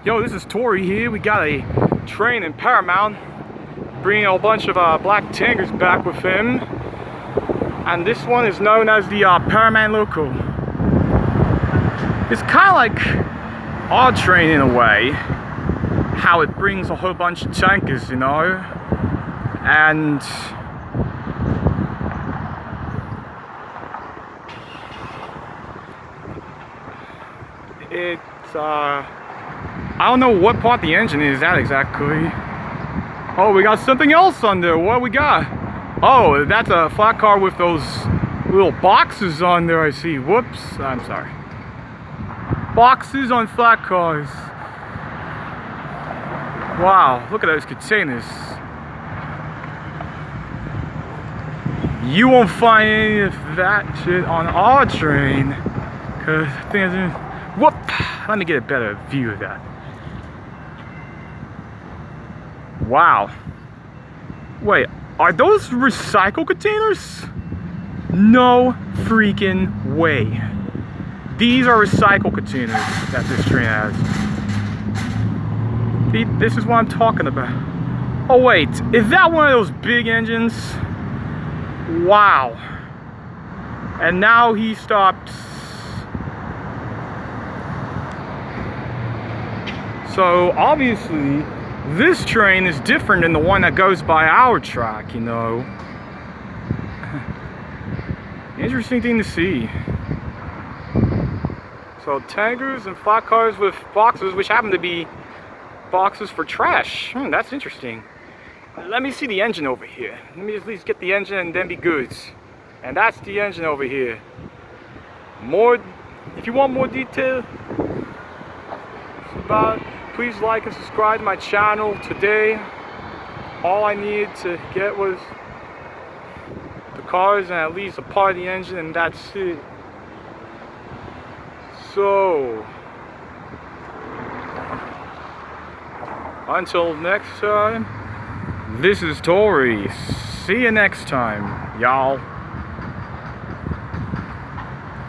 Yo, this is Tori here. We got a train in Paramount, bringing a bunch of black tankers back with him. And this one is known as the Paramount Local. It's kind of like our train in a way, how it brings a whole bunch of tankers, you know. And it's I don't know what part the engine is at exactly. Oh, we got something else on there. What we got? Oh, that's a flat car with those little boxes on there, I see. Whoops, I'm sorry. Boxes on flat cars. Wow, look at those containers. You won't find any of that shit on our train. Cause things are... Whoop! Let me get a better view of that. Wow. Wait, are those recycle containers? No freaking way. These are recycle containers that this train has. This is what I'm talking about. Oh wait, is that one of those big engines? Wow. And now he stops. So obviously this train is different than the one that goes by our track, you know. Interesting thing to see. So tankers and flat cars with boxes, which happen to be boxes for trash. That's interesting. Let me see the engine over here. Let me at least get the engine and then be good. And that's the engine over here. If you want more detail about it, please like and subscribe to my channel today. All I needed to get was the cars and at least a part of the engine, and that's it. So, until next time, this is Tori. See you next time, y'all.